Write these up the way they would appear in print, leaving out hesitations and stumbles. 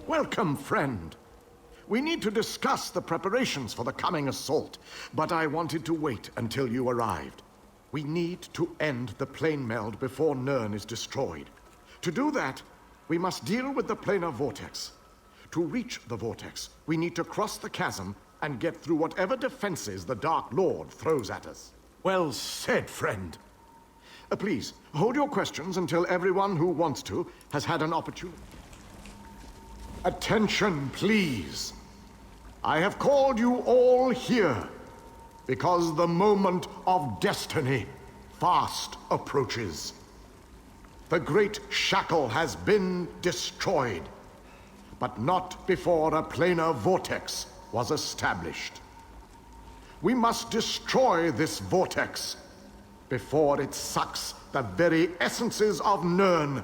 Welcome, friend. We need to discuss the preparations for the coming assault, but I wanted to wait until you arrived. We need to end the planemeld before Nirn is destroyed. To do that, we must deal with the planar vortex. To reach the vortex, we need to cross the chasm and get through whatever defenses the Dark Lord throws at us. Well said, friend. Please, hold your questions until everyone who wants to has had an opportunity. Attention, please. I have called you all here because the moment of destiny fast approaches. The great shackle has been destroyed, but not before a planar vortex was established. We must destroy this vortex before it sucks the very essences of Nirn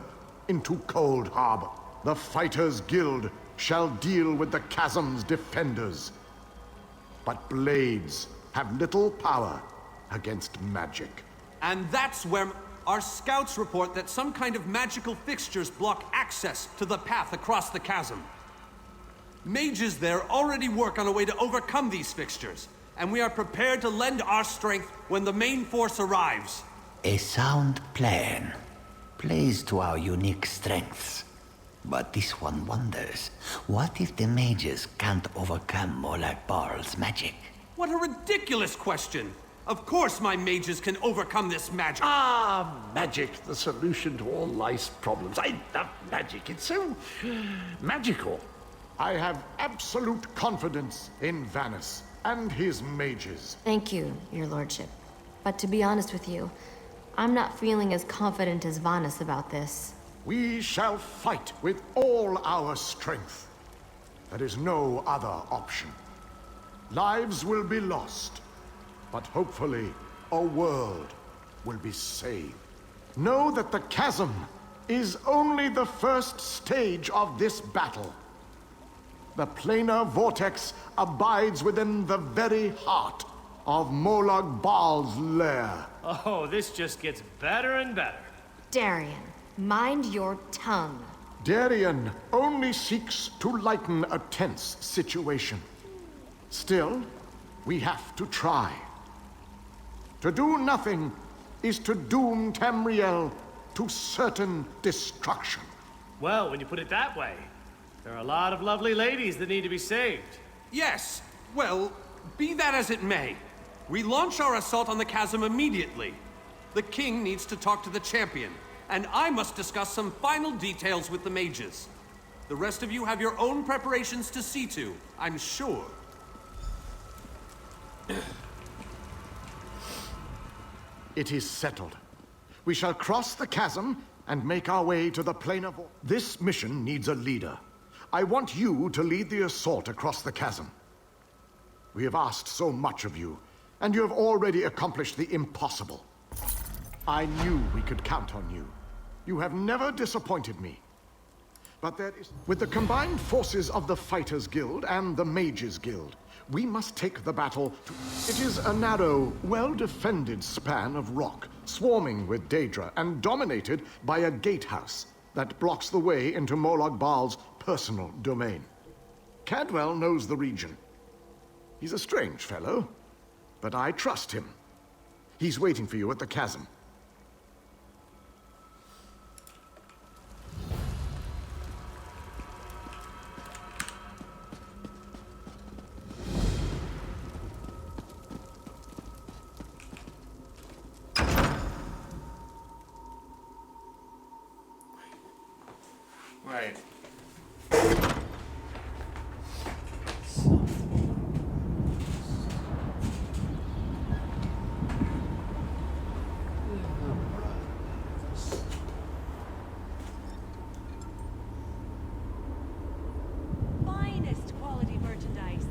into Coldharbor. The Fighters Guild shall deal with the chasm's defenders, but blades have little power against magic. And that's where our scouts report that some kind of magical fixtures block access to the path across the chasm. Mages there already work on a way to overcome these fixtures, and we are prepared to lend our strength when the main force arrives. A sound plan. Plays to our unique strengths. But this one wonders, what if the mages can't overcome Molag Bal's magic? What a ridiculous question! Of course my mages can overcome this magic! Ah, magic, the solution to all life's problems. I love magic, it's so magical. I have absolute confidence in Vanus and his mages. Thank you, your lordship. But to be honest with you, I'm not feeling as confident as Vanus about this. We shall fight with all our strength. There is no other option. Lives will be lost, but hopefully a world will be saved. Know that the chasm is only the first stage of this battle. The planar vortex abides within the very heart of Molag Bal's lair. Oh, this just gets better and better. Darian, mind your tongue. Darian only seeks to lighten a tense situation. Still, we have to try. To do nothing is to doom Tamriel to certain destruction. Well, when you put it that way, there are a lot of lovely ladies that need to be saved. Yes, well, be that as it may. We launch our assault on the chasm immediately. The king needs to talk to the champion, and I must discuss some final details with the mages. The rest of you have your own preparations to see to, I'm sure. It is settled. We shall cross the chasm and make our way to the planar vortex. This mission needs a leader. I want you to lead the assault across the chasm. We have asked so much of you, and you have already accomplished the impossible. I knew we could count on you. You have never disappointed me. But there is... With the combined forces of the Fighters Guild and the Mages Guild, we must take the battle to... It is a narrow, well-defended span of rock, swarming with Daedra and dominated by a gatehouse that blocks the way into Molag Bal's personal domain. Cadwell knows the region. He's a strange fellow, but I trust him. He's waiting for you at the chasm. Right. Finest quality merchandise.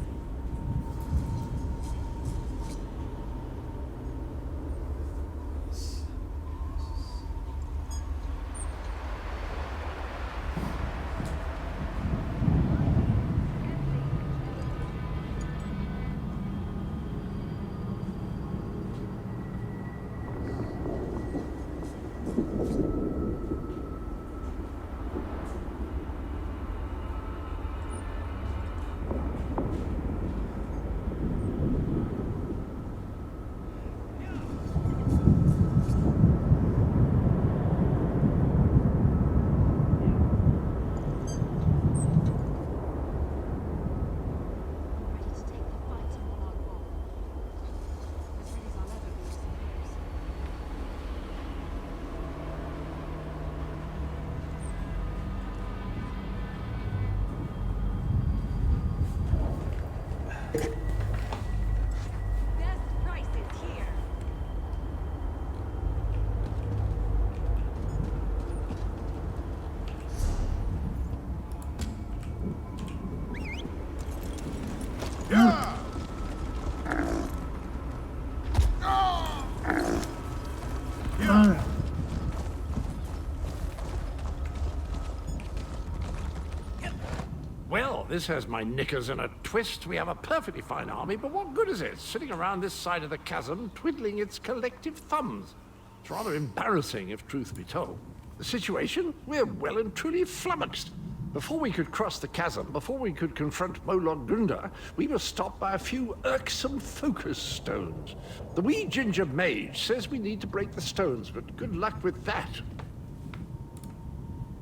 Well, this has my knickers in a twist. We have a perfectly fine army, but what good is it sitting around this side of the chasm, twiddling its collective thumbs? It's rather embarrassing, if truth be told. The situation? We're well and truly flummoxed. Before we could cross the chasm, before we could confront Molag Bal, we were stopped by a few irksome focus stones. The wee ginger mage says we need to break the stones, but good luck with that.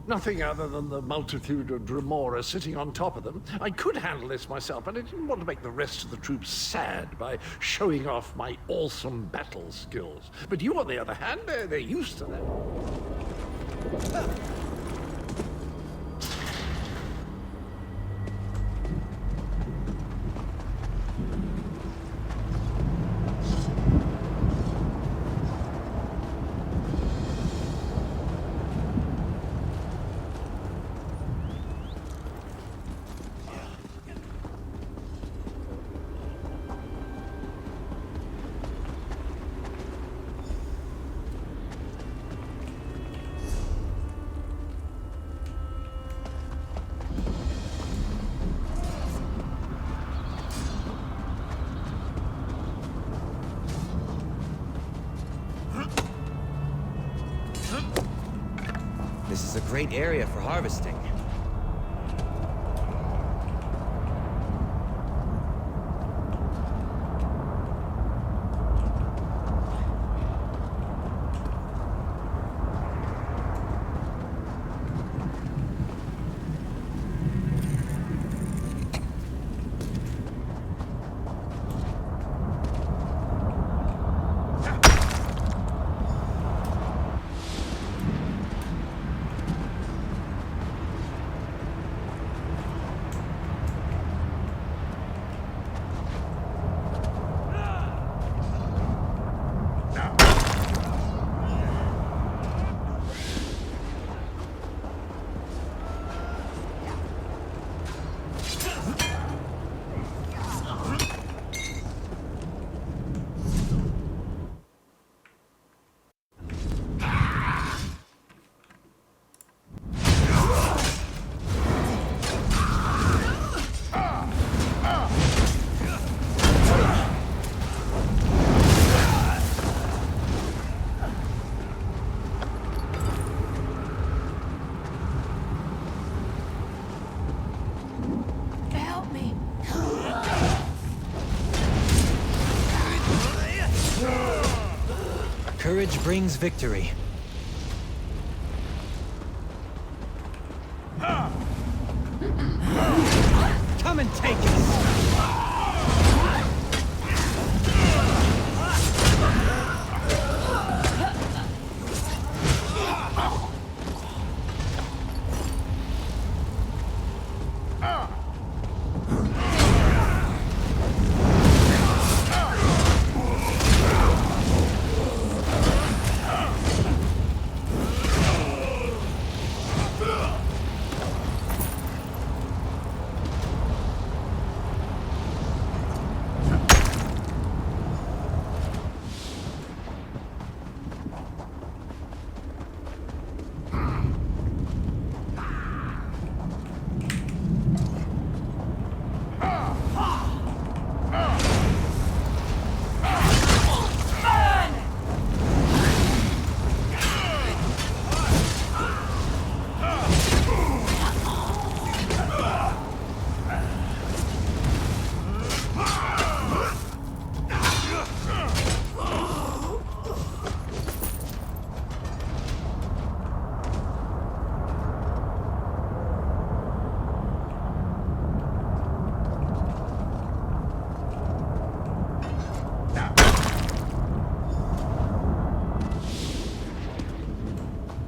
Nothing other than the multitude of Dremora sitting on top of them. I could handle this myself, but I didn't want to make the rest of the troops sad by showing off my awesome battle skills. But you, on the other hand, they're used to that. This is a great area for harvesting. Courage brings victory. Come and take us!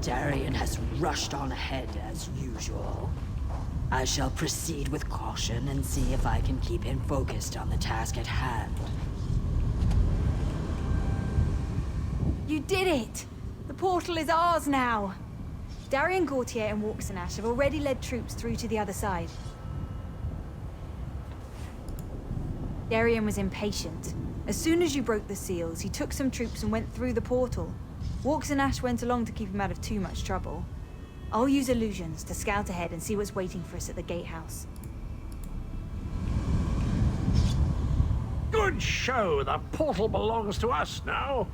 Darian has rushed on ahead as usual. I shall proceed with caution and see if I can keep him focused on the task at hand. You did it! The portal is ours now! Darian Gautier and Walksanash have already led troops through to the other side. Darian was impatient. As soon as you broke the seals, he took some troops and went through the portal. Walksanash went along to keep him out of too much trouble. I'll use illusions to scout ahead and see what's waiting for us at the gatehouse. Good show. The portal belongs to us now.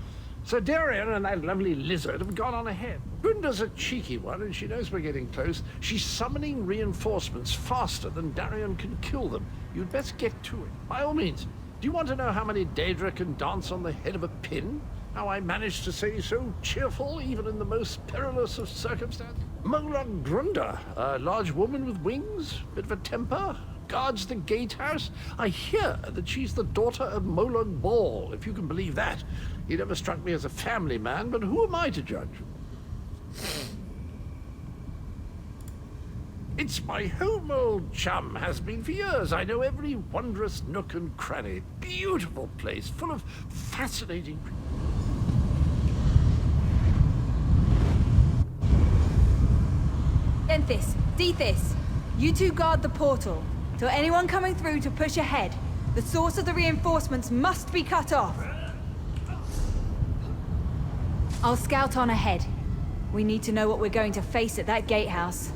Sir Darian and that lovely lizard have gone on ahead. Gunda's a cheeky one, and she knows we're getting close. She's summoning reinforcements faster than Darian can kill them. You'd best get to it. By all means. Do you want to know how many Daedra can dance on the head of a pin? How I managed to stay so cheerful, even in the most perilous of circumstances? Molag Grunda, a large woman with wings, bit of a temper, guards the gatehouse. I hear that she's the daughter of Molag Bal, if you can believe that. He never struck me as a family man, but who am I to judge? It's my home, old chum. Has been for years. I know every wondrous nook and cranny. Beautiful place, full of fascinating... Denthis, Dethys, you two guard the portal. Tell anyone coming through to push ahead. The source of the reinforcements must be cut off. I'll scout on ahead. We need to know what we're going to face at that gatehouse.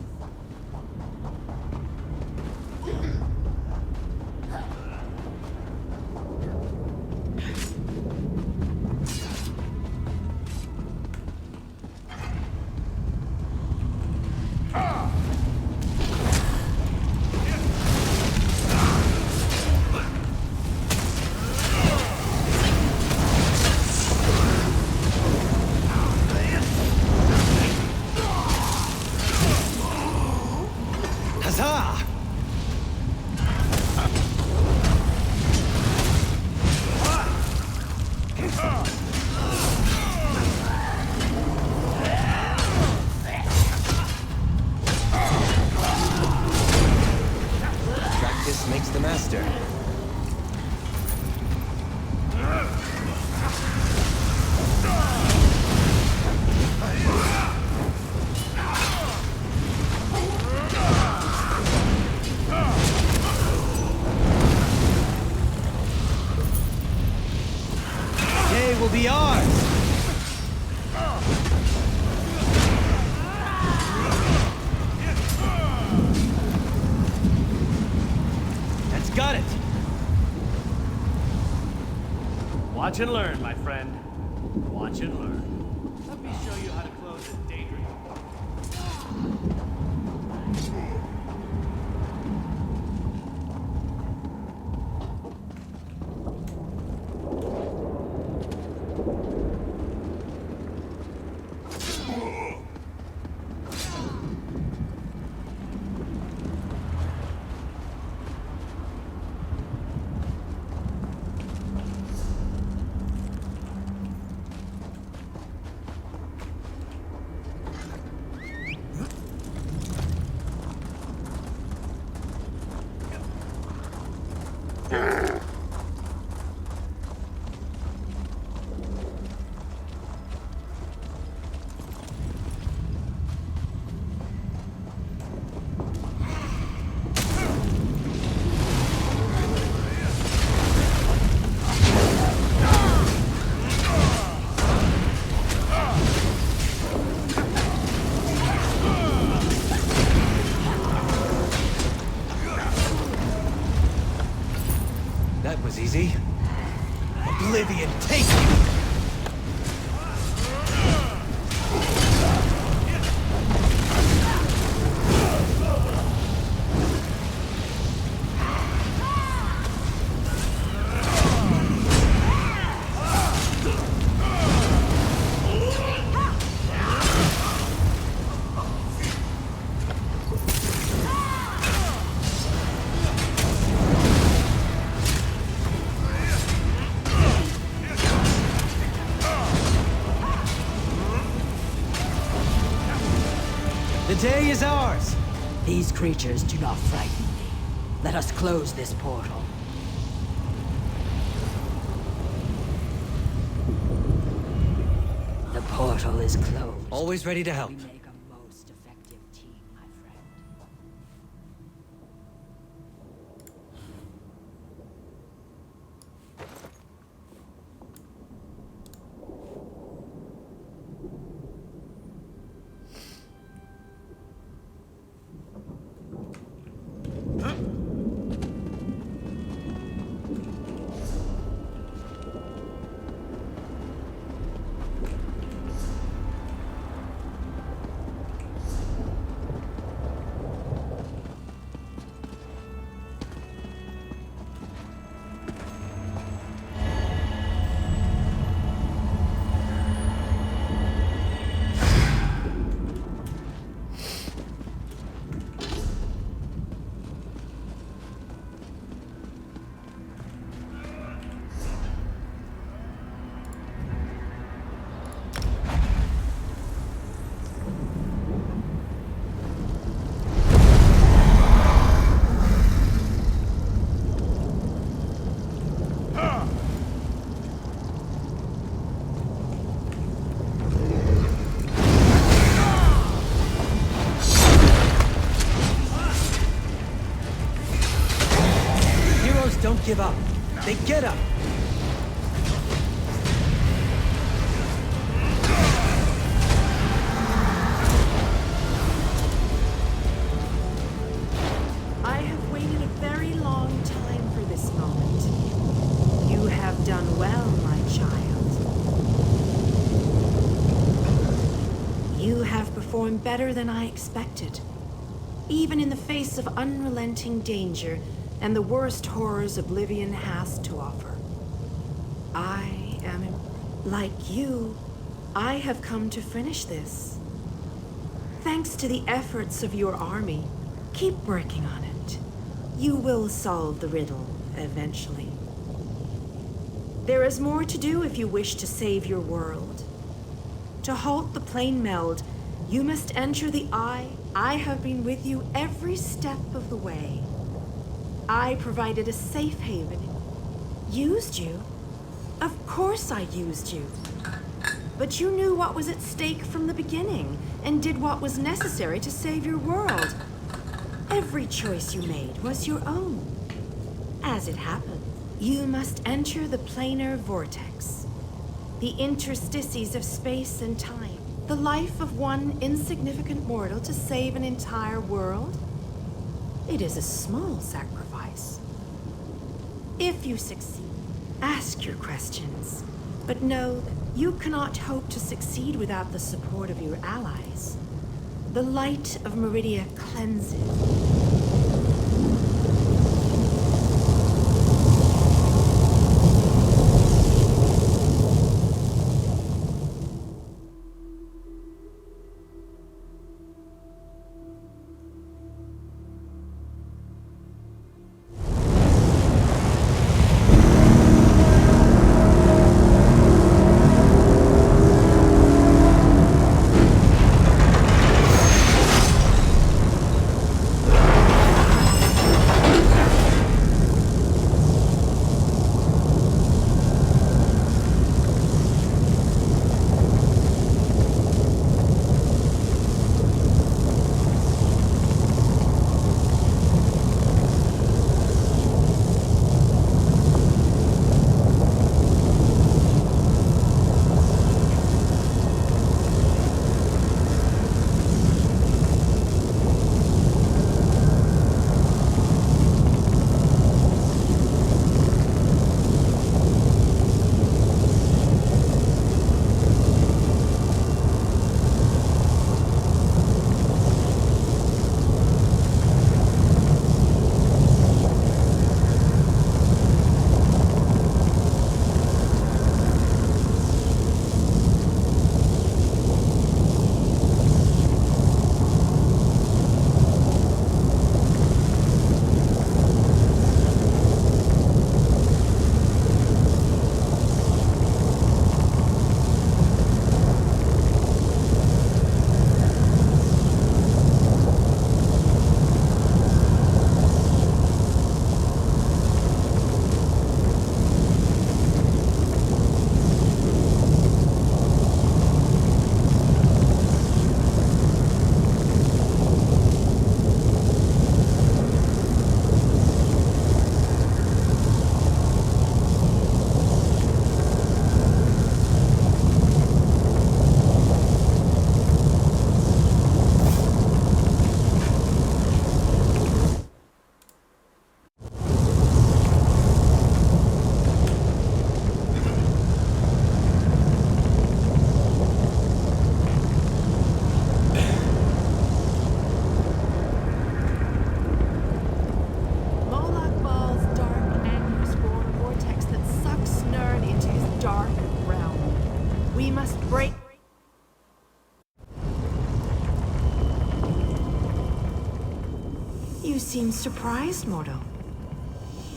Makes the master. Day will be ours. Got it! Watch and learn, my friend. Watch and learn. Let me show you how to close a daydream. That was easy. Oblivion, take you! The day is ours! These creatures do not frighten me. Let us close this portal. The portal is closed. Always ready to help. We make a most effective team, my friend. give up. They get up. I have waited a very long time for this moment. You have done well, my child. You have performed better than I expected. Even in the face of unrelenting danger and the worst horrors Oblivion has to offer. Like you, I have come to finish this. Thanks to the efforts of your army, keep working on it. You will solve the riddle eventually. There is more to do if you wish to save your world. To halt the planemeld, you must enter the Eye. I have been with you every step of the way. I provided a safe haven. Used you? Of course I used you. But you knew what was at stake from the beginning, and did what was necessary to save your world. Every choice you made was your own. As it happened, you must enter the planar vortex, the interstices of space and time, the life of one insignificant mortal to save an entire world. It is a small sacrifice. If you succeed, ask your questions, but know that you cannot hope to succeed without the support of your allies. The light of Meridia cleanses. Molag Bal's dark anger spawned a vortex that sucks Nern into his dark realm. We must break... You seem surprised, mortal.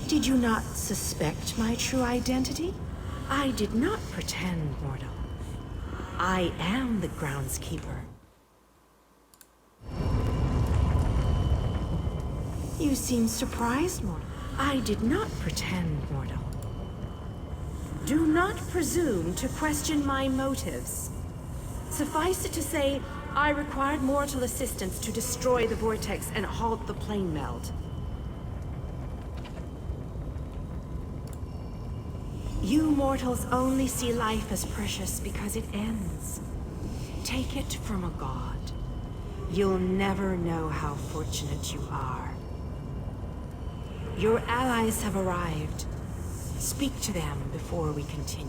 Did you not suspect my true identity? I did not pretend, mortal. I am the groundskeeper. You seem surprised, mortal. I did not pretend, mortal. Do not presume to question my motives. Suffice it to say, I required mortal assistance to destroy the vortex and halt the planemeld. You mortals only see life as precious because it ends. Take it from a god. You'll never know how fortunate you are. Your allies have arrived. Speak to them before we continue.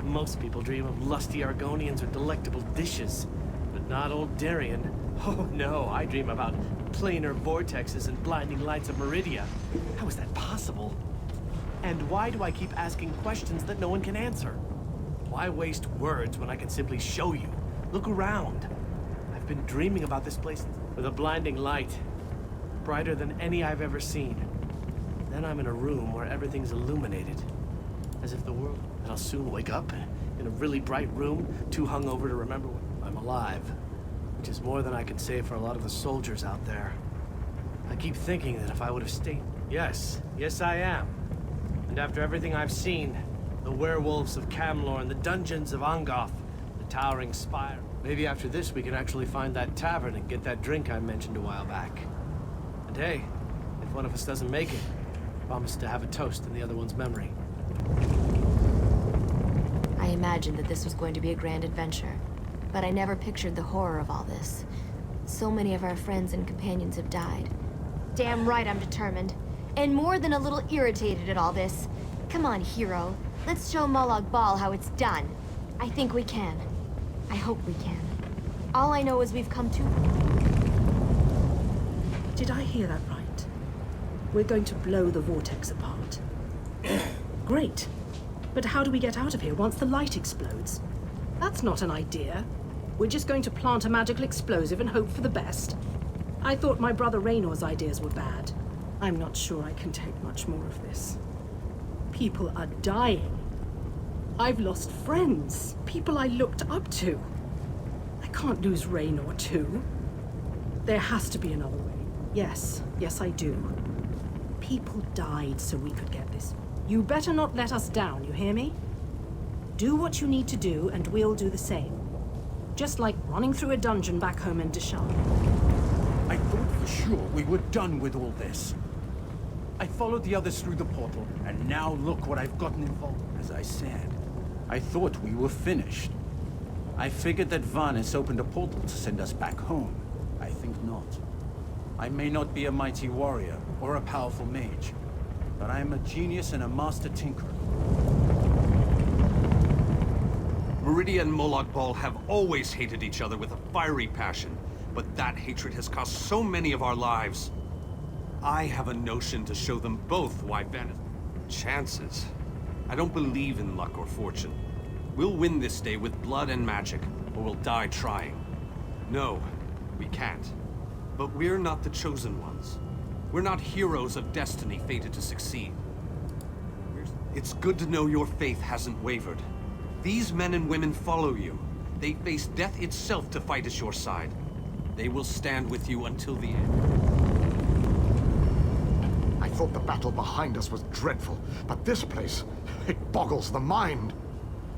Most people dream of lusty Argonians or delectable dishes, but not old Darien. Oh no, I dream about planar vortexes and blinding lights of Meridia. How is that possible? And why do I keep asking questions that no one can answer? Why waste words when I can simply show you? Look around. I've been dreaming about this place with a blinding light, brighter than any I've ever seen. Then I'm in a room where everything's illuminated, as if the world... And I'll soon wake up in a really bright room, too hungover to remember I'm alive. Which is more than I can say for a lot of the soldiers out there. I keep thinking that if I would have stayed... Yes, I am. And after everything I've seen, the werewolves of Camlorn, the dungeons of Angoth, the towering spire... Maybe after this we can actually find that tavern and get that drink I mentioned a while back. And hey, if one of us doesn't make it, promise to have a toast in the other one's memory. I imagined that this was going to be a grand adventure, but I never pictured the horror of all this. So many of our friends and companions have died. Damn right I'm determined. And more than a little irritated at all this. Come on, hero. Let's show Molag Bal how it's done. I think we can. I hope we can. All I know is we've come to... Did I hear that right? We're going to blow the vortex apart. Great. But how do we get out of here once the light explodes? That's not an idea. We're just going to plant a magical explosive and hope for the best. I thought my brother Raynor's ideas were bad. I'm not sure I can take much more of this. People are dying. I've lost friends, people I looked up to. I can't lose Raynor too. There has to be another way. Yes, I do. People died so we could get this. You better not let us down, you hear me? Do what you need to do, and we'll do the same. Just like running through a dungeon back home in Deshan. I thought for sure we were done with all this. I followed the others through the portal, and now look what I've gotten involved. As I said, I thought we were finished. I figured that Vanis opened a portal to send us back home. I think not. I may not be a mighty warrior or a powerful mage, but I am a genius and a master tinkerer. Meridia and Molag Bal have always hated each other with a fiery passion, but that hatred has cost so many of our lives. I have a notion to show them both why Vanis... Chances. I don't believe in luck or fortune. We'll win this day with blood and magic, or we'll die trying. No, we can't. But we're not the chosen ones. We're not heroes of destiny fated to succeed. It's good to know your faith hasn't wavered. These men and women follow you. They face death itself to fight at your side. They will stand with you until the end. I thought the battle behind us was dreadful, but this place, it boggles the mind.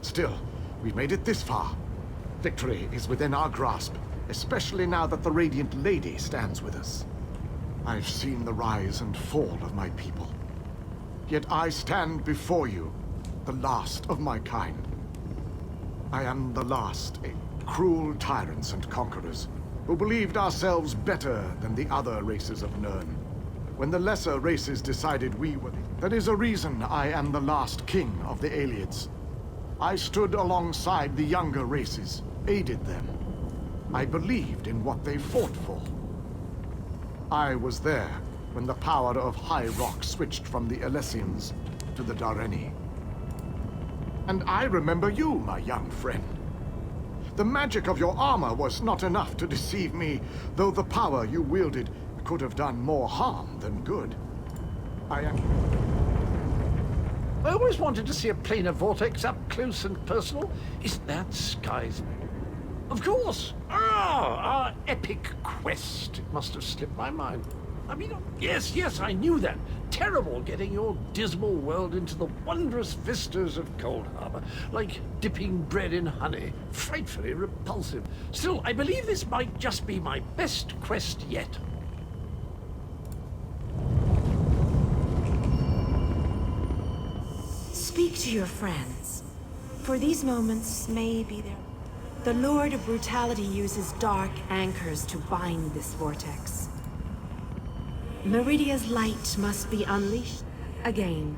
Still, we've made it this far. Victory is within our grasp, especially now that the Radiant Lady stands with us. I've seen the rise and fall of my people. Yet I stand before you, the last of my kind. I am the last of cruel tyrants and conquerors who believed ourselves better than the other races of Nirn. When the lesser races decided we were... That is a reason I am the last king of the Aelids. I stood alongside the younger races, aided them. I believed in what they fought for. I was there when the power of High Rock switched from the Alessians to the Dareni. And I remember you, my young friend. The magic of your armor was not enough to deceive me, though the power you wielded could have done more harm than good. I always wanted to see a planar vortex up close and personal. Isn't that skies? Of course! Ah, our epic quest. It must have slipped my mind. I mean, yes, I knew that. Terrible getting your dismal world into the wondrous vistas of Coldharbor, like dipping bread in honey. Frightfully repulsive. Still, I believe this might just be my best quest yet. Speak to your friends. For these moments may be there. The Lord of Brutality uses dark anchors to bind this vortex. Meridia's light must be unleashed. Again,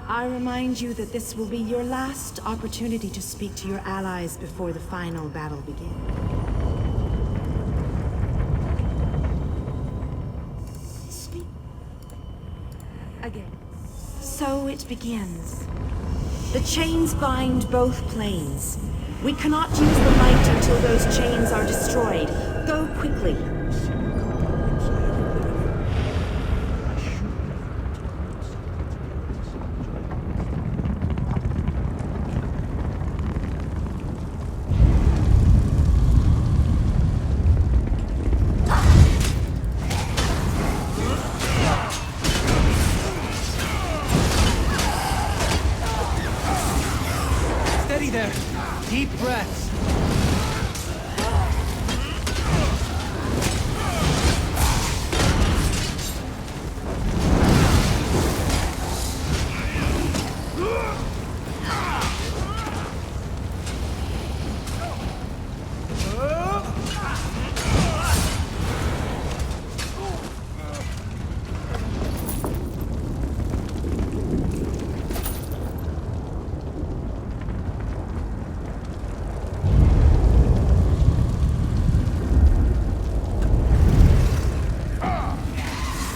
I remind you that this will be your last opportunity to speak to your allies before the final battle begins. Speak. Again. So it begins. The chains bind both planes. We cannot use the light until those chains are destroyed. Go quickly. Steady there. Deep breaths.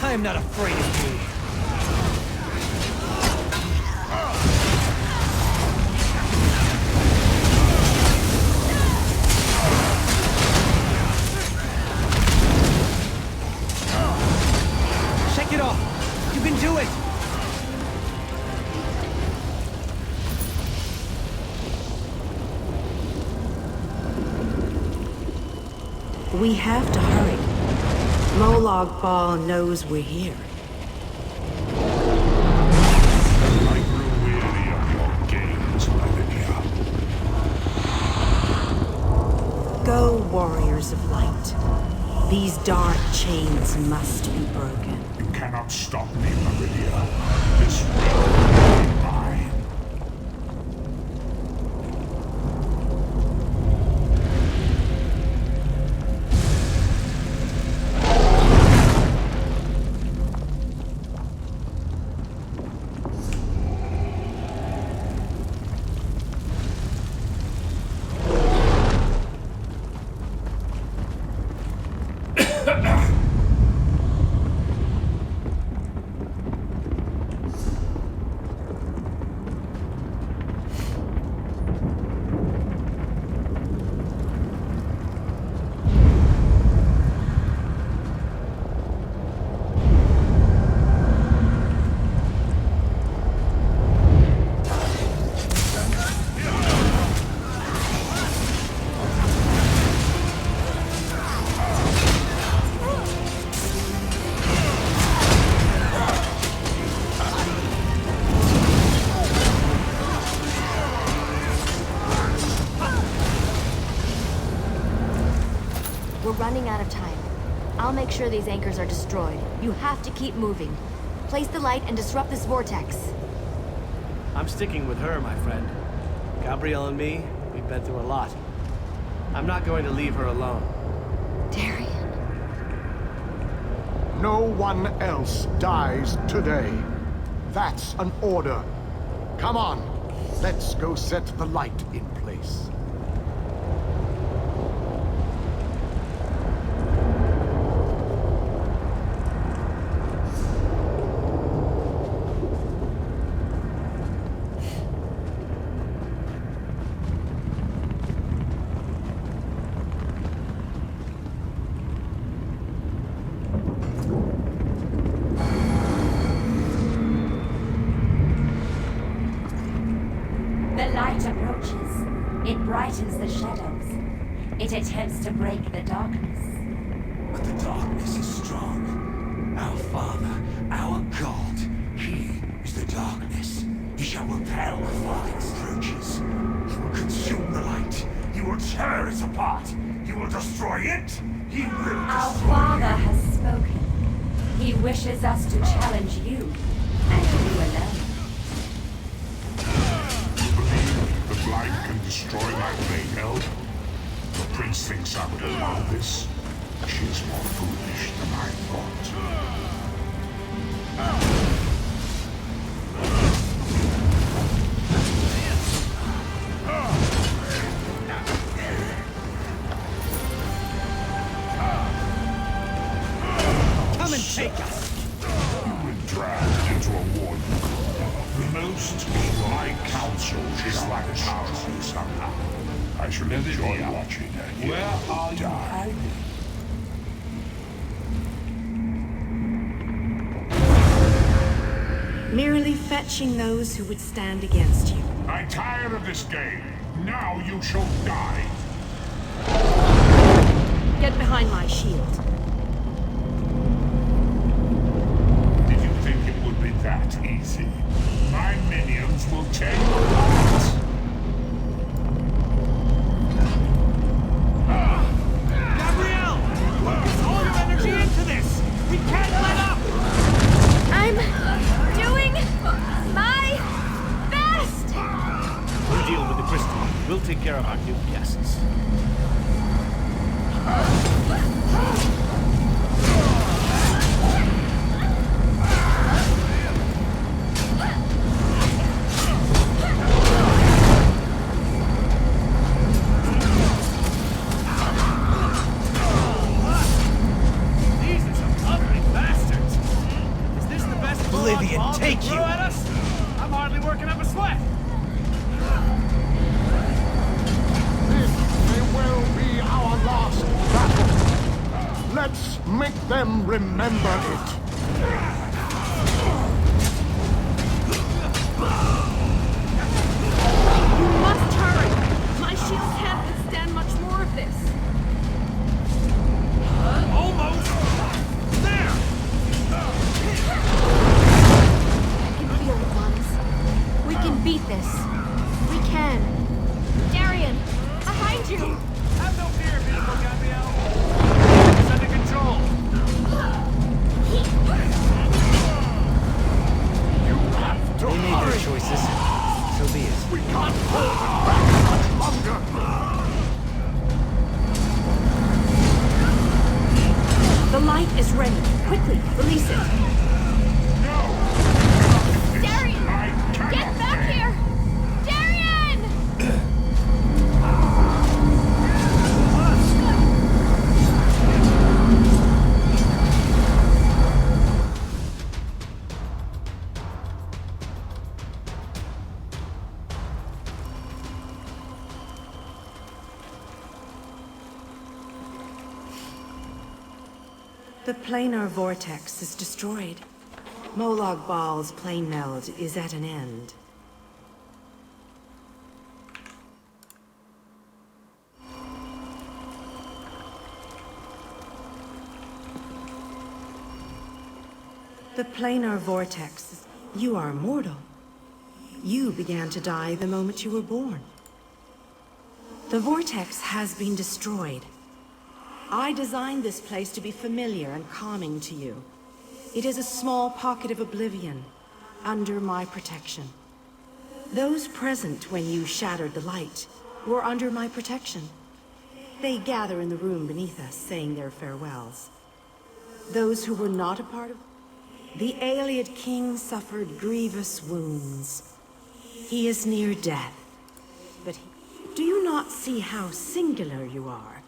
I am not afraid of you. Shake it off. You can do it. We have to hurry. Molag Bal knows we're here. I grew weary of your games, Lavinia. Go, warriors of light. These dark chains must be broken. You cannot stop me, Meridia. This realm will be mine. We're running out of time. I'll make sure these anchors are destroyed. You have to keep moving. Place the light and disrupt this vortex. I'm sticking with her, my friend. Gabrielle and me, we've been through a lot. I'm not going to leave her alone. Darian. No one else dies today. That's an order. Come on, let's go set the light in place. The light approaches. It brightens the shadows. It attempts to break the darkness. But the darkness is strong, Our Father, our God, He is the darkness. He shall repel the falling approaches. He will consume the light. He will tear it apart. He will destroy it. He will Our destroy Father it. has spoken. He wishes us to challenge you, and you alone. You believe the blind can destroy my planemeld? The prince thinks I would allow this? She is more foolish than I thought. Come and take us! You've been dragged into a war you could. Most my counsel is like powerful somehow. I shall enjoy watching her here. Where are you hiding? Merely fetching those who would stand against you. I'm tired of this game. Now you shall die. Get behind my shield. Did you think it would be that easy? My minions will tear you apart. Gabrielle! Focus all your energy into this! We can't let up! I'm doing my best! You deal with the crystal. We'll take care of our new guests. These are some ugly bastards! Is this the best Oblivion, Molag Bal take can throw you. at us? I'm hardly working up a sweat! This may well be our last battle. Let's make them remember it. You must hurry! My shield can't withstand much more of this. Almost! There! I can feel it, ones. We can beat this. We can. Darian, behind you! Have no fear, beautiful Gabrielle! It's under control! You have to They made hurry. their choices. So be it. We can't hold them back much longer. The light is ready. Quickly, release it. Darian! Get back here! Darian! The planar vortex is destroyed. Molag Bal's planemeld is at an end. The planar vortex. You are immortal. You began to die the moment you were born. The vortex has been destroyed. I designed this place to be familiar and calming to you. It is a small pocket of oblivion, under my protection. Those present when you shattered the light were under my protection. They gather in the room beneath us, saying their farewells. Those who were not a part of... The Ayleid king suffered grievous wounds. He is near death. But do you not see how singular you are?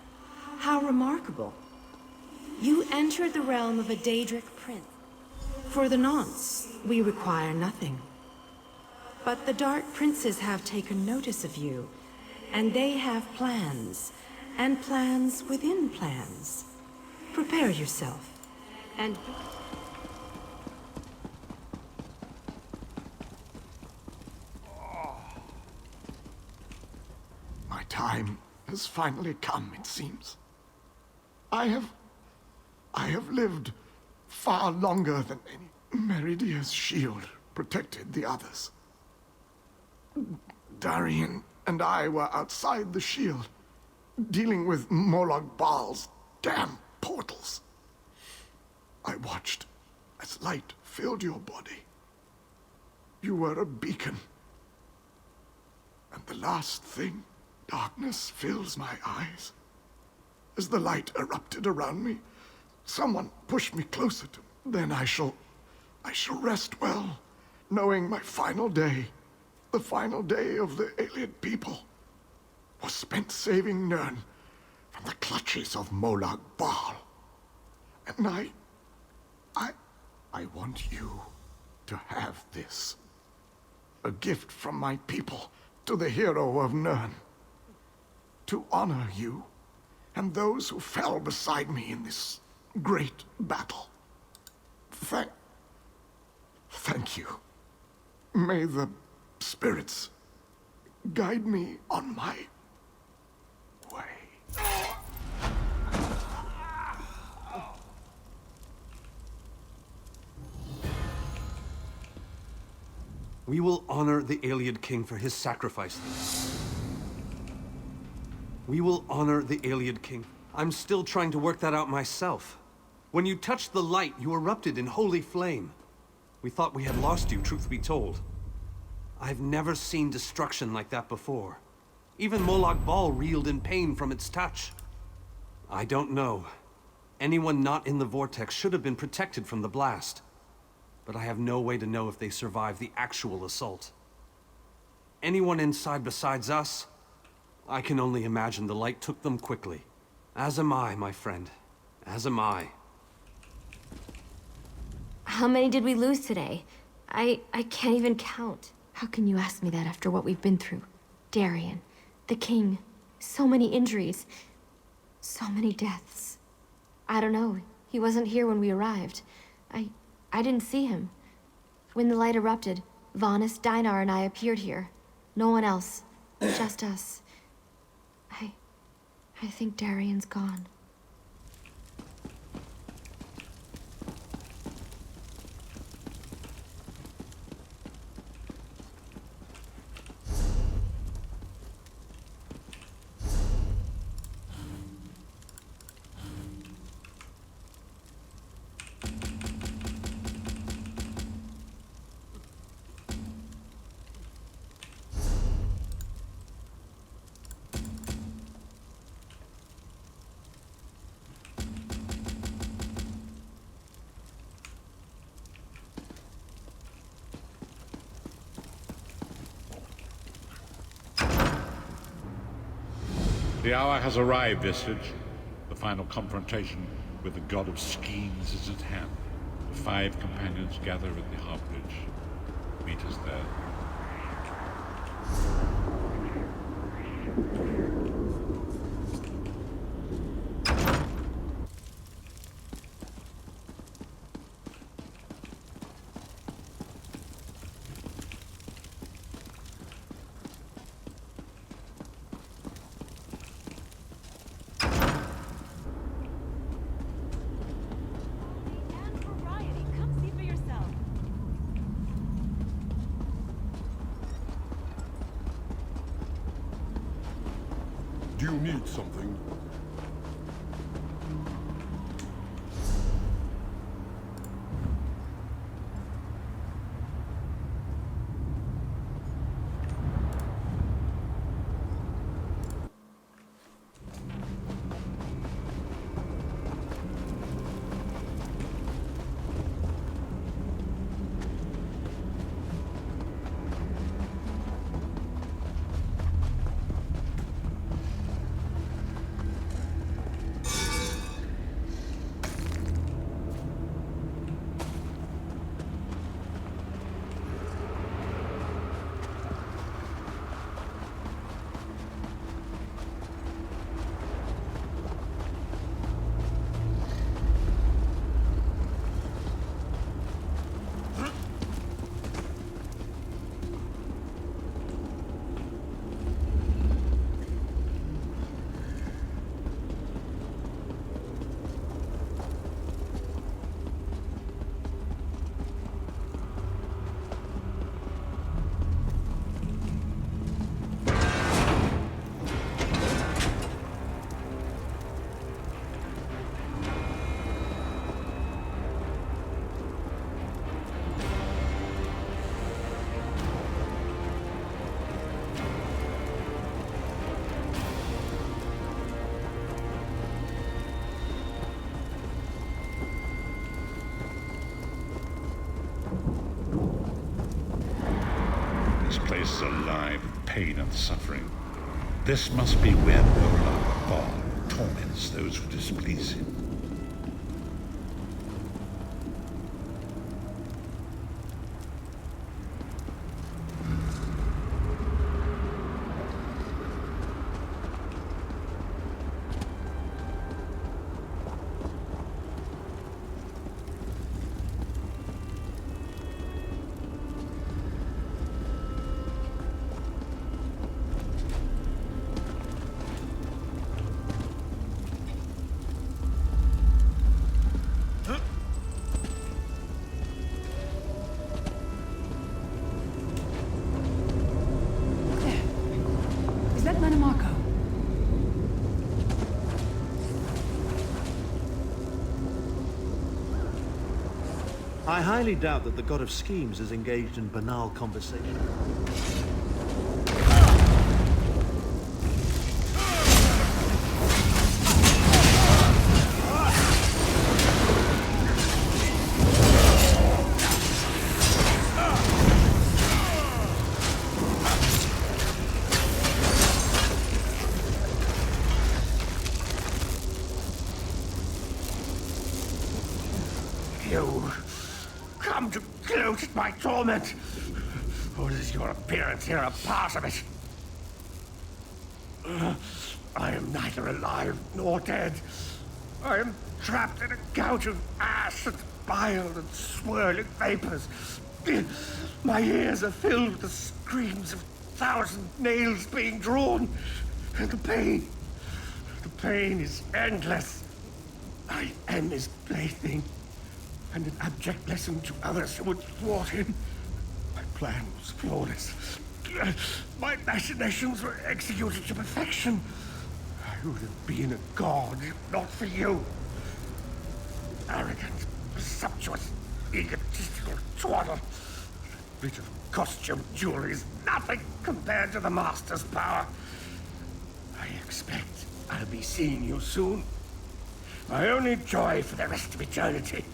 How remarkable. You entered the realm of a Daedric prince. For the nonce, we require nothing. But the Dark Princes have taken notice of you, and they have plans, and plans within plans. Prepare yourself, and... My time has finally come, it seems. I have lived far longer than any. Meridia's shield protected the others. Darien and I were outside the shield, dealing with Molag Bal's damn portals. I watched as light filled your body. You were a beacon. And the last thing, darkness fills my eyes. As the light erupted around me, someone pushed me closer to me. Then I shall rest well, knowing my final day, the final day of the Iliad people, was spent saving Nern from the clutches of Molag Bal. And I want you to have this. A gift from my people to the hero of Nern. To honor you and those who fell beside me in this great battle. Thank you. May the spirits guide me on my way. We will honor the Iliad king for his sacrifices. We will honor the Iliad king. I'm still trying to work that out myself. When you touched the light, you erupted in holy flame. We thought we had lost you, truth be told. I've never seen destruction like that before. Even Molag Bal reeled in pain from its touch. I don't know. Anyone not in the vortex should have been protected from the blast. But I have no way to know if they survived the actual assault. Anyone inside besides us? I can only imagine the light took them quickly. As am I, my friend. As am I. How many did we lose today? I can't even count. How can you ask me that after what we've been through? Darien, the king, so many injuries, so many deaths. I don't know. He wasn't here when we arrived. I didn't see him. When the light erupted, Vanis, Dinar, and I appeared here. No one else. Just us. I think Darien's gone. The hour has arrived, Visage. The final confrontation with the god of schemes is at hand. The 5 companions gather at the Heart Bridge. Meet us there. Do you need something? wastes alive in pain and suffering. This must be where Molag Bal torments those who displease him. I highly doubt that the God of Schemes is engaged in banal conversation. You come to gloat at my torment? Or is your appearance here a part of it? I am neither alive nor dead. I am trapped in a gouge of ash and bile and swirling vapors. My ears are filled with the screams of 1,000 nails being drawn. And the pain is endless. I am his plaything, and an abject lesson to others who would thwart him. My plan was flawless. My machinations were executed to perfection. I would have been a god if not for you. Arrogant, presumptuous, egotistical twaddle. That bit of costume jewelry is nothing compared to the Master's power. I expect I'll be seeing you soon. My only joy for the rest of eternity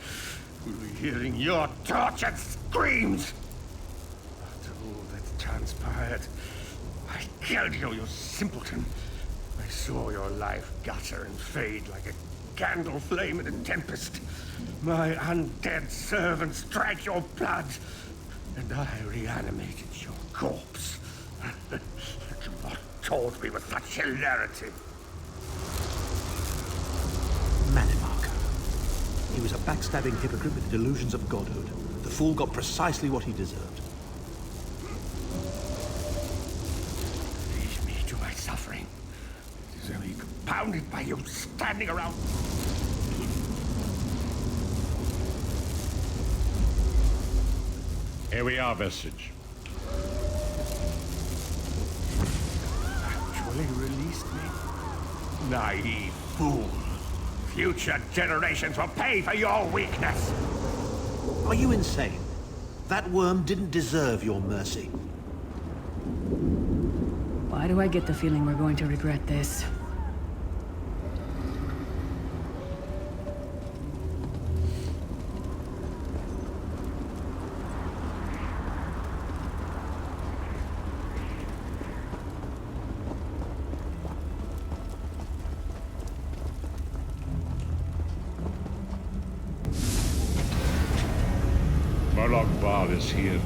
will be hearing your tortured screams. After all that transpired, I killed you, you simpleton. I saw your life gutter and fade like a candle flame in a tempest. My undead servants drank your blood, and I reanimated your corpse. Do not taunt me with such hilarity. Manimarco. He was a backstabbing hypocrite with delusions of godhood. The fool got precisely what he deserved. Leave me to my suffering. It is only compounded by you standing around. Here we are, Vestige. Actually released me? Naive fool. Future generations will pay for your weakness. Are you insane? That worm didn't deserve your mercy. Why do I get the feeling we're going to regret this? Molag Bal is here.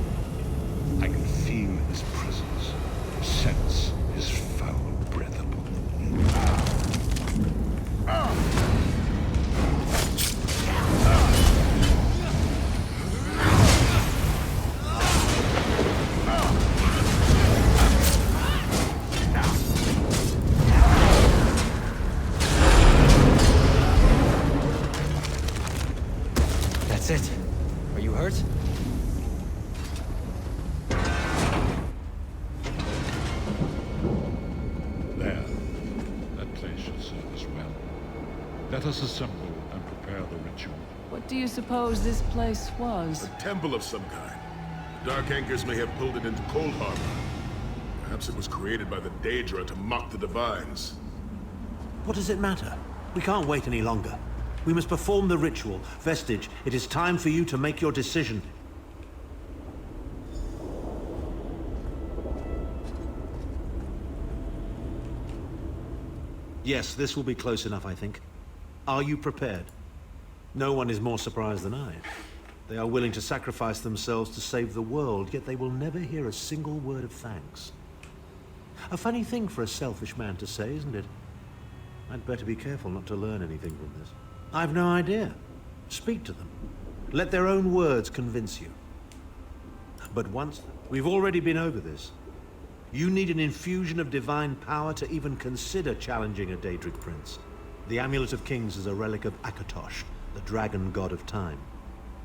I can feel his presence, sense his foul breath upon the wind. That's it. Are you hurt? There. That place should serve us well. Let us assemble and prepare the ritual. What do you suppose this place was? A temple of some kind. The Dark Anchors may have pulled it into Coldharbor. Perhaps it was created by the Daedra to mock the Divines. What does it matter? We can't wait any longer. We must perform the ritual. Vestige, it is time for you to make your decision. Yes, this will be close enough, I think. Are you prepared? No one is more surprised than I. They are willing to sacrifice themselves to save the world, yet they will never hear a single word of thanks. A funny thing for a selfish man to say, isn't it? I'd better be careful not to learn anything from this. I've no idea. Speak to them. Let their own words convince you. But once... We've already been over this. You need an infusion of divine power to even consider challenging a Daedric prince. The Amulet of Kings is a relic of Akatosh, the dragon god of time.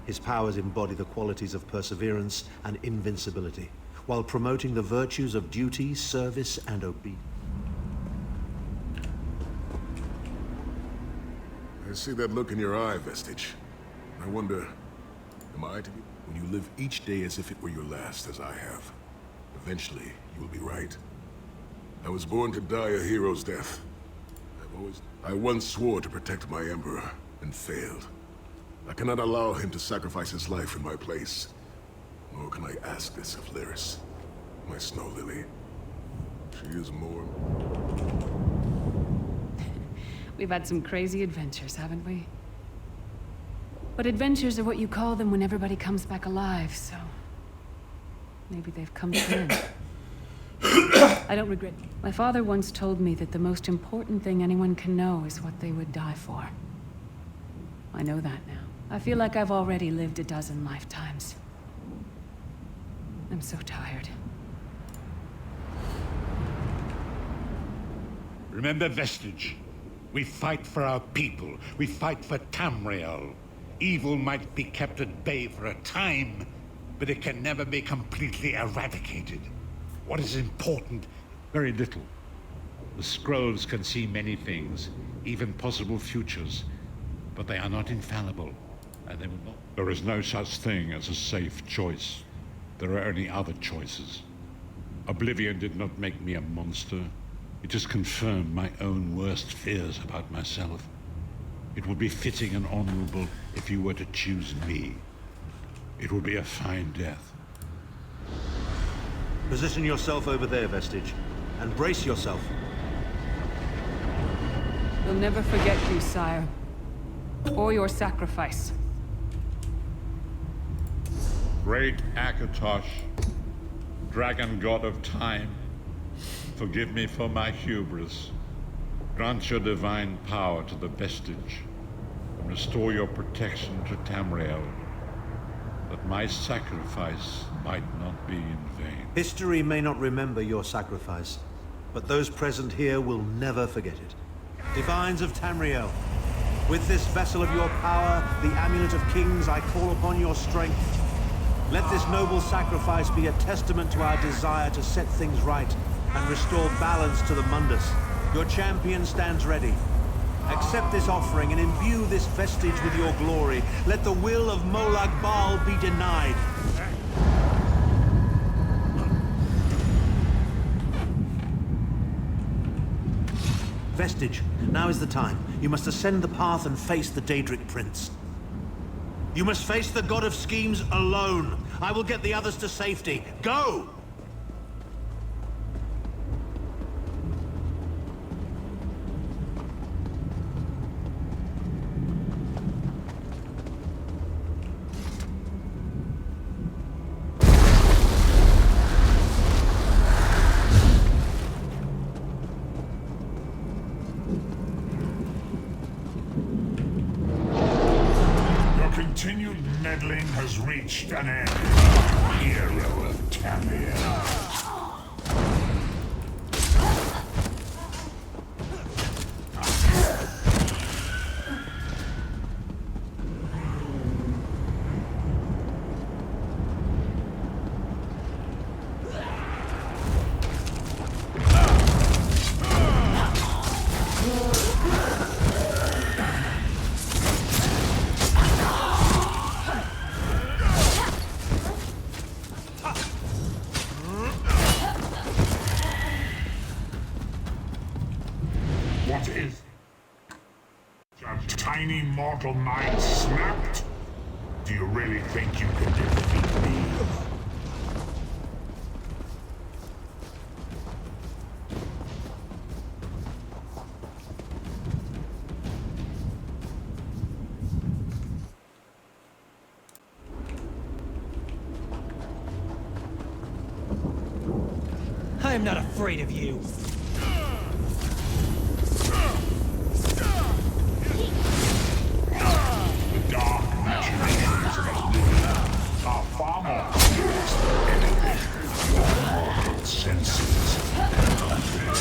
His powers embody the qualities of perseverance and invincibility, while promoting the virtues of duty, service, and obedience. I see that look in your eye, Vestige. I wonder, am I to be... When you live each day as if it were your last, as I have, eventually you will be right. I was born to die a hero's death. I once swore to protect my Emperor, and failed. I cannot allow him to sacrifice his life in my place. Nor can I ask this of Lyris, my snow lily. She is more... We've had some crazy adventures, haven't we? But adventures are what you call them when everybody comes back alive, so... maybe they've come to an end. I don't regret... My father once told me that the most important thing anyone can know is what they would die for. I know that now. I feel like I've already lived a dozen lifetimes. I'm so tired. Remember, Vestige. We fight for our people. We fight for Tamriel. Evil might be kept at bay for a time, but it can never be completely eradicated. What is important? Very little. The scrolls can see many things, even possible futures, but they are not infallible, and they will not... There is no such thing as a safe choice. There are only other choices. Oblivion did not make me a monster. It just confirmed my own worst fears about myself. It would be fitting and honorable if you were to choose me. It would be a fine death. Position yourself over there, Vestige, and brace yourself. We'll never forget you, sire. Or your sacrifice. Great Akatosh, dragon god of time, forgive me for my hubris. Grant your divine power to the Vestige, and restore your protection to Tamriel, that my sacrifice might not be in vain. History may not remember your sacrifice, but those present here will never forget it. Divines of Tamriel, with this vessel of your power, the Amulet of Kings, I call upon your strength. Let this noble sacrifice be a testament to our desire to set things right and restore balance to the Mundus. Your champion stands ready. Accept this offering and imbue this vestige with your glory. Let the will of Molag Bal be denied. Vestige, now is the time. You must ascend the path and face the Daedric Prince. You must face the God of Schemes alone. I will get the others to safety. Go! Continued meddling has reached an end. Hero of Tamriel. What is? A tiny mortal mind snapped? Do you really think you can defeat me? am not afraid of you. The dark machinations of Oblivion are far more complex than anything your mortal senses can comprehend.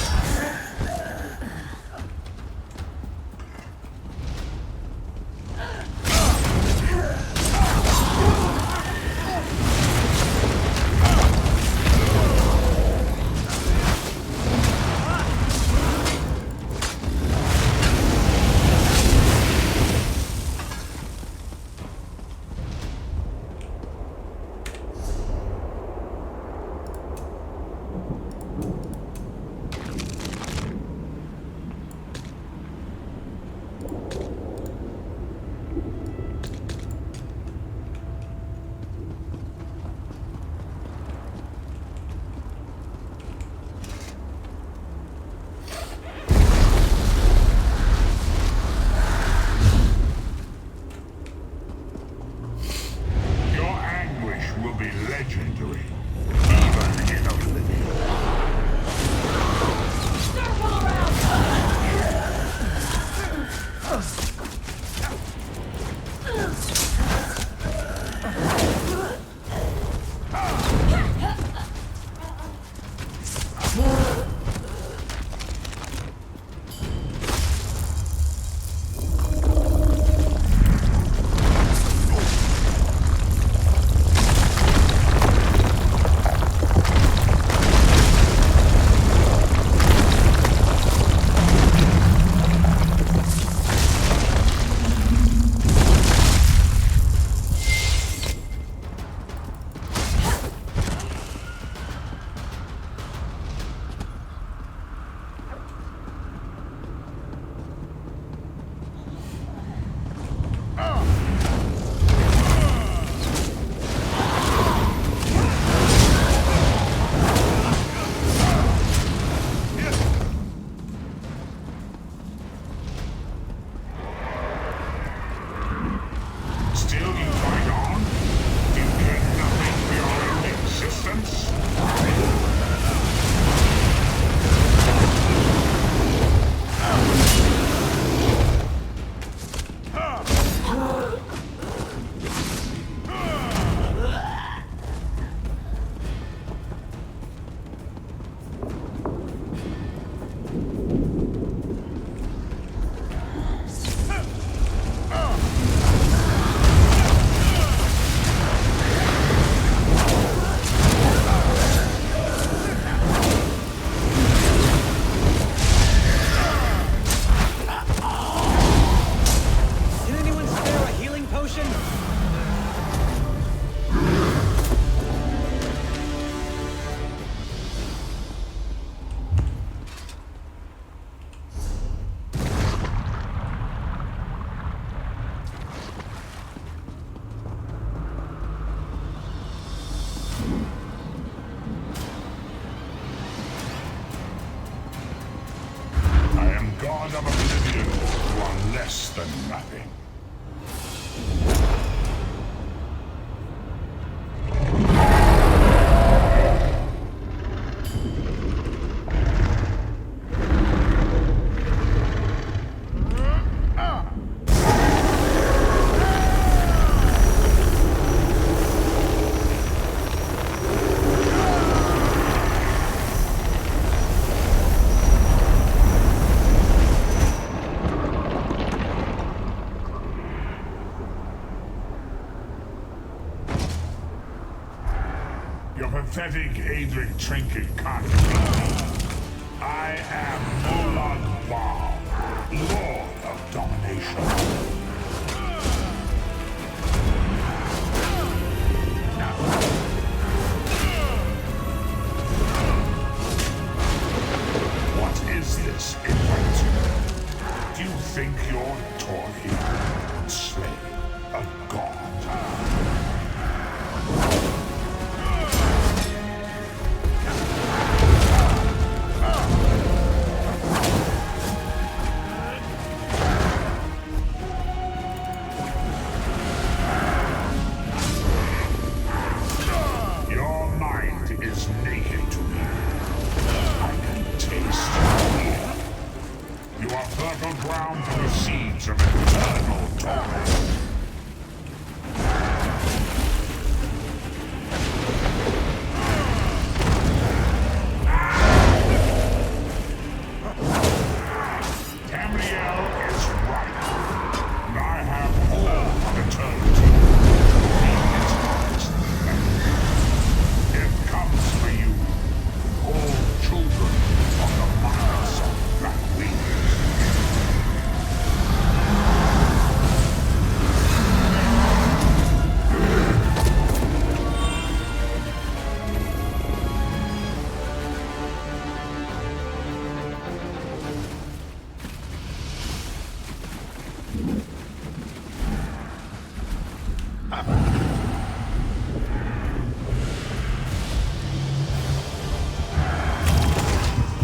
God of Oblivion, you are less than nothing. Your pathetic Adric trinket can't kill me. I am Molag Bal, Lord of Domination. What is this invention? Do you think your toy can slay a god? are fertile ground for the seeds of eternal torment. Tamriel is right, and I have all of eternity. Death comes for you, all children of the miners of Black Wings.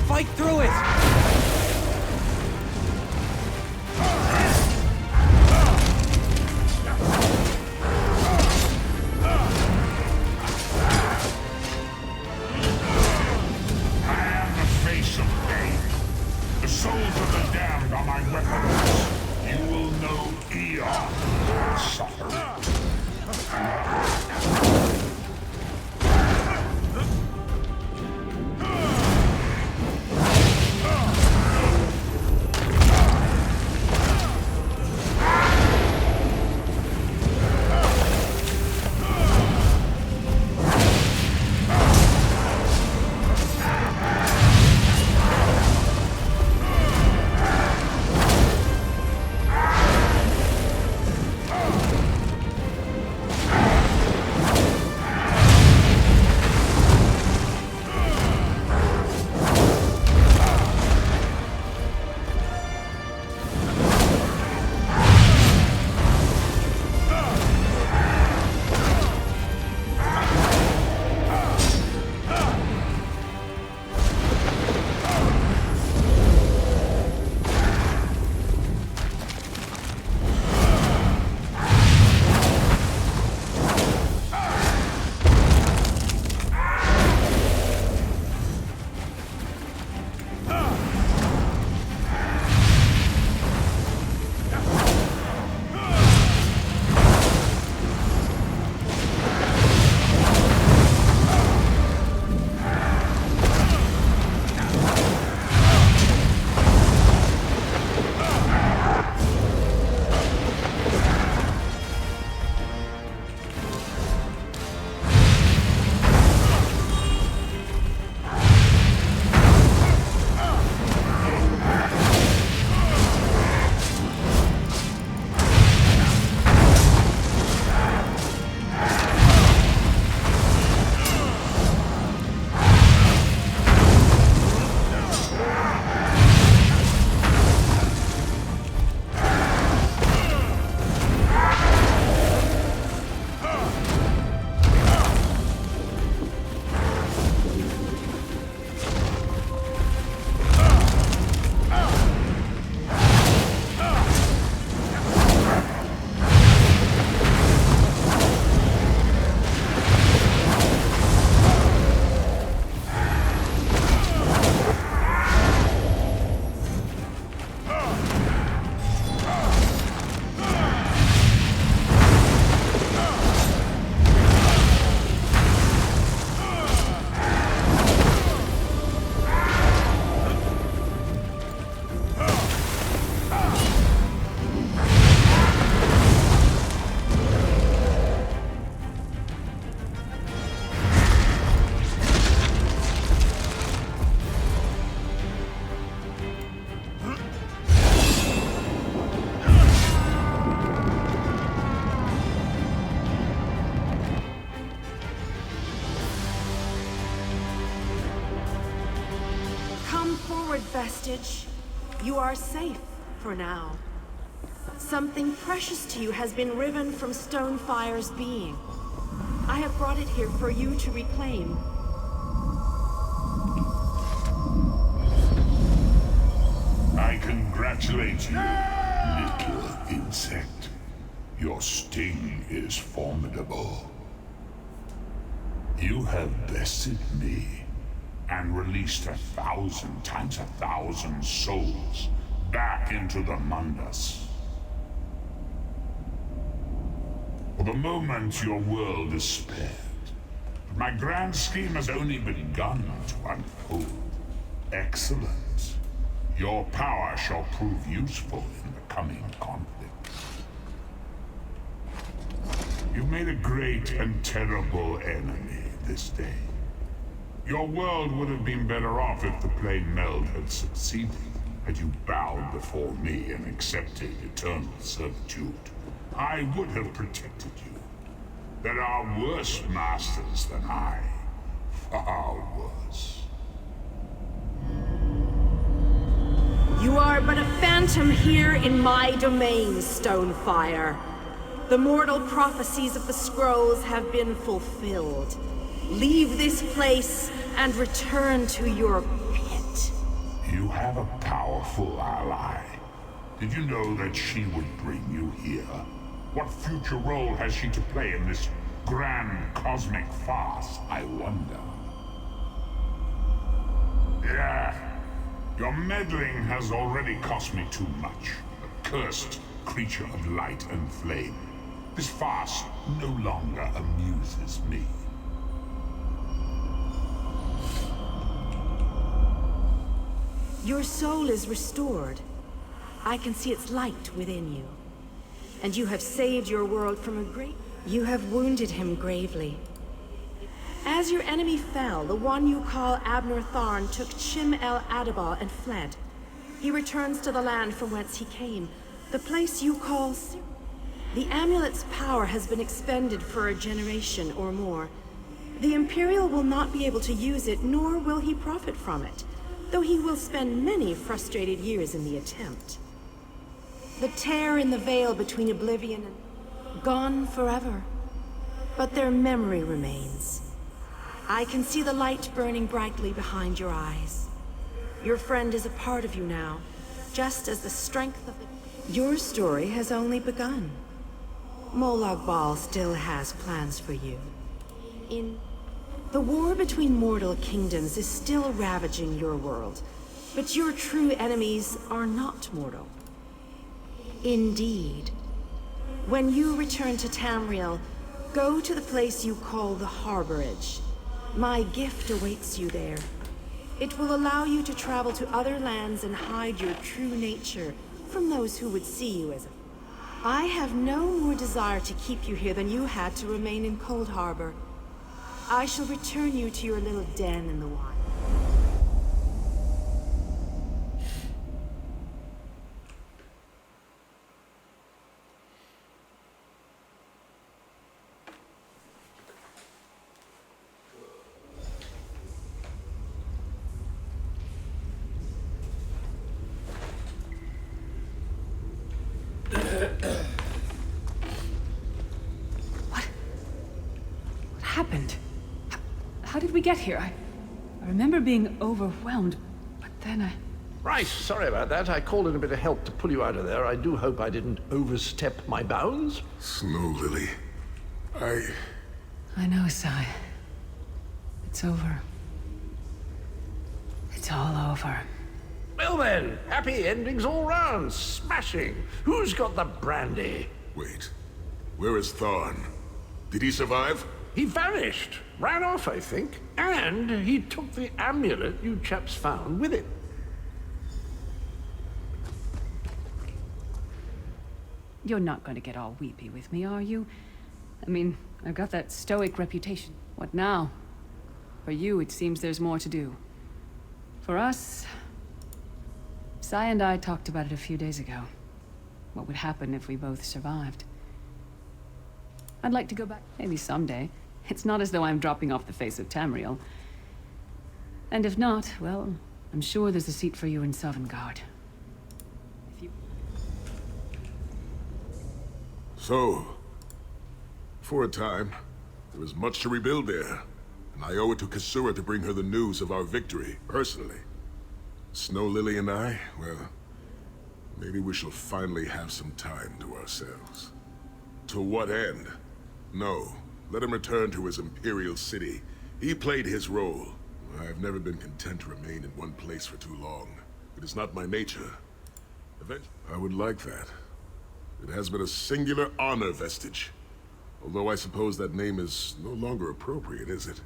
Fight through it! I am the face of pain. The souls of the damned are my weapons. You will know eons of suffering. Vestige. You are safe for now. Something precious to you has been riven from Stonefire's being. I have brought it here for you to reclaim. I congratulate you, little insect. Your sting is formidable. You have bested me and released 1,000 times 1,000 souls back into the Mundus. For the moment, your world is spared. But my grand scheme has only begun to unfold. Excellent. Your power shall prove useful in the coming conflict. You've made a great and terrible enemy this day. Your world would have been better off if the planemeld had succeeded, had you bowed before me and accepted eternal servitude. I would have protected you. There are worse masters than I. Far worse. You are but a phantom here in my domain, Stonefire. The mortal prophecies of the scrolls have been fulfilled. Leave this place and return to your pit. You have a powerful ally. Did you know that she would bring you here? What future role has she to play in this grand cosmic farce, I wonder? Yeah, your meddling has already cost me too much. A cursed creature of light and flame. This farce no longer amuses me. Your soul is restored. I can see its light within you. And you have saved your world from a great... You have wounded him gravely. As your enemy fell, the one you call Abner Tharn took Chim El Adabal and fled. He returns to the land from whence he came, the place you call... The amulet's power has been expended for a generation or more. The Imperial will not be able to use it, nor will he profit from it, though he will spend many frustrated years in the attempt. The tear in the veil between oblivion and... gone forever. But their memory remains. I can see the light burning brightly behind your eyes. Your friend is a part of you now, just as the strength of the... Your story has only begun. Molag Bal still has plans for you. The war between mortal kingdoms is still ravaging your world, but your true enemies are not mortal. Indeed. When you return to Tamriel, go to the place you call the Harborage. My gift awaits you there. It will allow you to travel to other lands and hide your true nature from those who would see you as a... I have no more desire to keep you here than you had to remain in Coldharbor. I shall return you to your little den in the wild. What happened? How did we get here? I remember being overwhelmed, but then I... Right, sorry about that. I called in a bit of help to pull you out of there. I do hope I didn't overstep my bounds. Snow Lily, I know, Sai. It's over. It's all over. Well then, happy endings all round. Smashing. Who's got the brandy? Wait. Where is Tharn? Did he survive? He vanished. Ran off, I think. And he took the amulet you chaps found with him. You're not going to get all weepy with me, are you? I mean, I've got that stoic reputation. What now? For you, it seems there's more to do. For us... Sai and I talked about it a few days ago. What would happen if we both survived. I'd like to go back, maybe someday. It's not as though I'm dropping off the face of Tamriel. And if not, well, I'm sure there's a seat for you in Sovngarde. So, for a time, there was much to rebuild there, and I owe it to Kasura to bring her the news of our victory, personally. Snow Lily and I, well, maybe we shall finally have some time to ourselves. To what end? No, let him return to his Imperial city. He played his role. I have never been content to remain in one place for too long. It is not my nature. I would like that. It has been a singular honor, Vestige. Although I suppose that name is no longer appropriate, is it?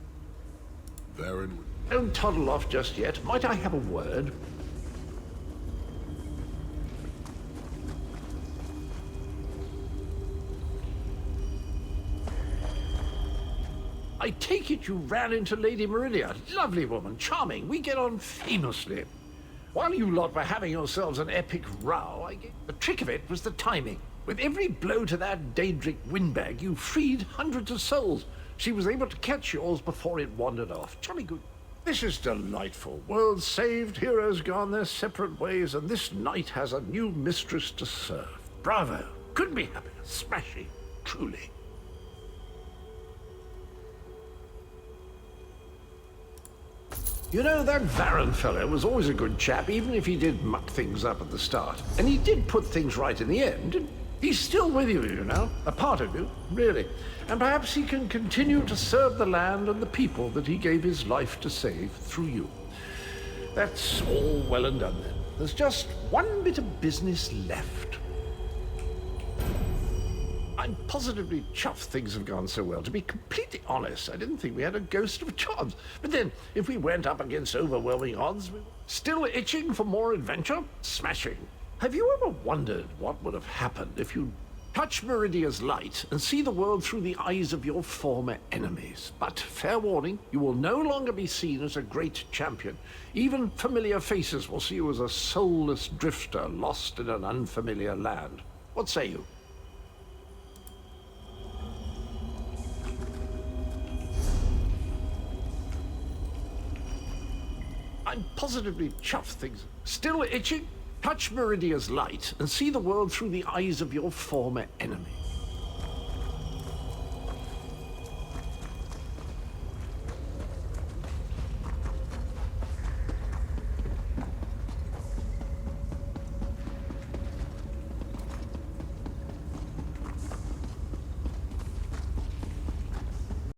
Varen... Don't toddle off just yet. Might I have a word? I take it you ran into Lady Meridia. Lovely woman, charming. We get on famously. While you lot were having yourselves an epic row, the trick of it was the timing. With every blow to that Daedric windbag, you freed hundreds of souls. She was able to catch yours before it wandered off. Jolly good. This is delightful. World saved, heroes gone their separate ways, and this knight has a new mistress to serve. Bravo. Couldn't be happier. Smashing. Truly. You know, that Varen fellow was always a good chap, even if he did muck things up at the start. And he did put things right in the end. He's still with you, you know. A part of you, really. And perhaps he can continue to serve the land and the people that he gave his life to save through you. That's all well and done then. There's just one bit of business left. I'm positively chuffed things have gone so well. To be completely honest, I didn't think we had a ghost of a chance. But then, if we went up against overwhelming odds, we were still itching for more adventure? Smashing. Have you ever wondered what would have happened if you touch Meridia's light and see the world through the eyes of your former enemies? But fair warning, you will no longer be seen as a great champion. Even familiar faces will see you as a soulless drifter lost in an unfamiliar land. What say you? I'm positively chuffed things. Still itching? Touch Meridia's light and see the world through the eyes of your former enemy.